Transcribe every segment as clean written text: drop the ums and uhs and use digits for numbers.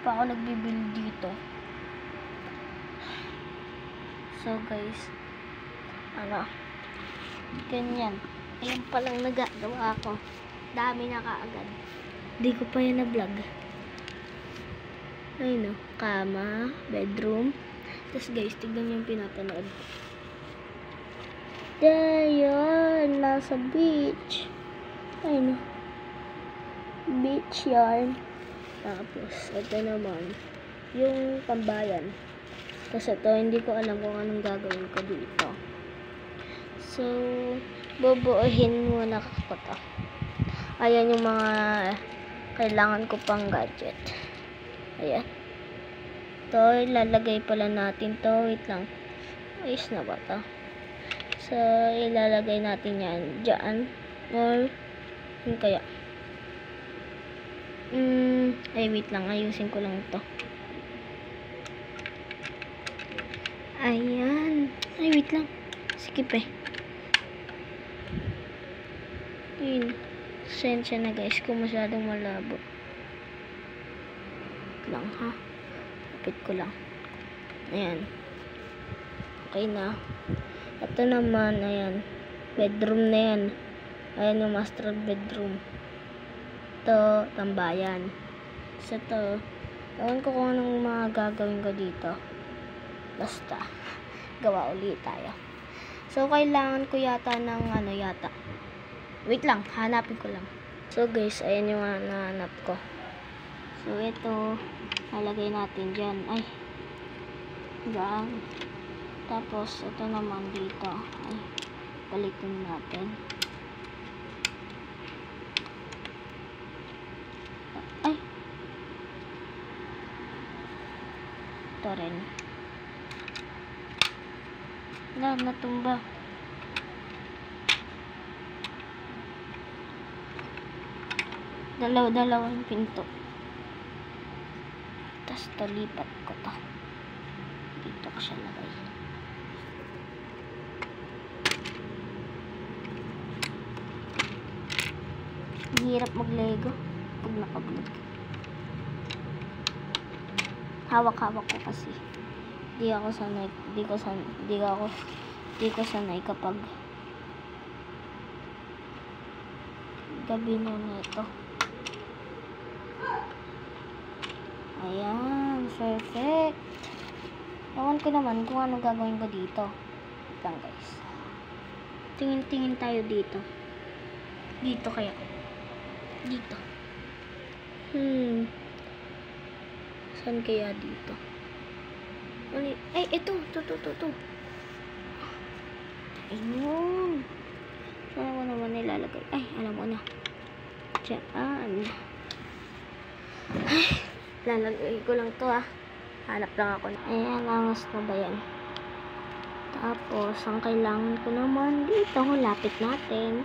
pa ako nagbibuild dito. So guys, ganyan. Ayan palang nagagawa ko. Dami na kaagad. Di ko pa yan na-vlog. Ayun o, kama, bedroom. Tapos guys, tignan yung pinapanood. There yun, nasa beach. Ayun o. Beach yarn. Tapos, ito naman, yung tambayan. Tapos ito, hindi ko alam kung anong gagawin ko dito. So, bubuuhin muna ko to. Ayan yung mga kailangan ko pang gadget. Ayan. Ito, ilalagay pala natin to. Wait lang. Ayos na ba to? So, ilalagay natin yan dyan. Or, yun kaya. Ay, wait lang. Ayusin ko lang ito. Ayan. Ay, wait lang. Skip eh. Yun. Sensya na guys kung masyadong malabo. Lang ha. Kapit ko lang. Ayan. Okay na. Ito naman, ayan. Bedroom na yan. Ayan yung master bedroom. Ito, tambayan. So ito, ewan ko kung anong mga gagawin ko dito. Basta, gawa ulit tayo. So, kailangan ko yata ng yata. Wait lang, hanapin ko lang. So guys, ayan yung nahanap ko. So ito, lalagay natin dyan. Ay, dyan. Tapos, ito naman dito. Ay, balikin natin. Ay. Ito rin. Natumba. Dalawang pinto. Tapos ito, lipat ko to. Dito ko siya lagay. Ang hirap mag-lego pag nakablog. Hawak-hawak ko kasi. Di ko sanay kapag gabi na nito. Ayan, perfect. Ewan ko naman kung ano gagawin ko dito. Wait lang guys. Tingin-tingin tayo dito. Dito kaya. Dito. Saan kaya dito? Ay, ito. Ito. Ayun. Saan ko naman nilalagay? Ay, alam mo na. Diyan. Ay, lalagay ko lang to Hanap lang ako. Ayan, angas na ba yan? Tapos, ang kailangan ko naman dito, lapit natin.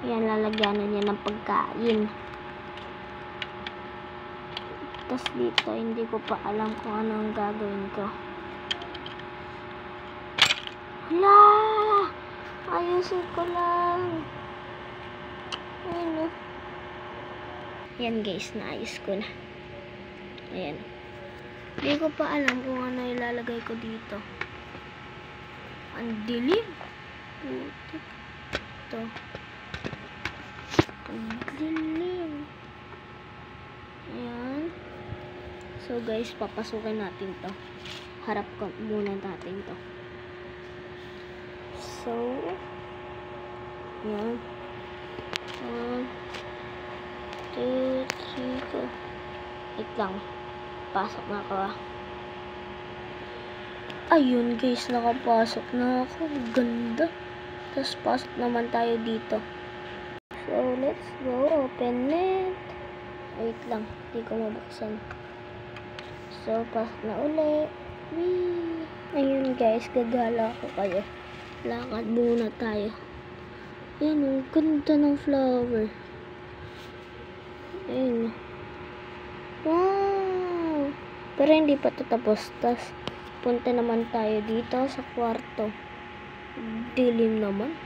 Yan, lalagyanan niya ng pagkain. Tapos dito, hindi ko pa alam kung anong gagawin ko. Hala! Ayusin ko lang. Ayan. Yan guys, naayos ko na. Ayan. Hindi ko pa alam kung ano ilalagay ko dito. Ang dilim. Putik. Ito. Ang dilim. Ayan. So guys, papasukin natin to. Harap ko muna natin to. So, ayan. 1, 2, 3, 4. Wait lang. Pasok na ako Ayun guys, nakapasok na ako. Ganda. Tapos pasok naman tayo dito. So, let's go. Open it. Wait lang. Hindi ko mabuksan. So, pasok na ulit. Whee! Ayun guys, gagala ko kayo. Lakad muna tayo. Ayan o, ganda ng flower. Ayun. Wow! Pero hindi pa tatapos. Tas punta naman tayo dito sa kwarto. Dilim naman.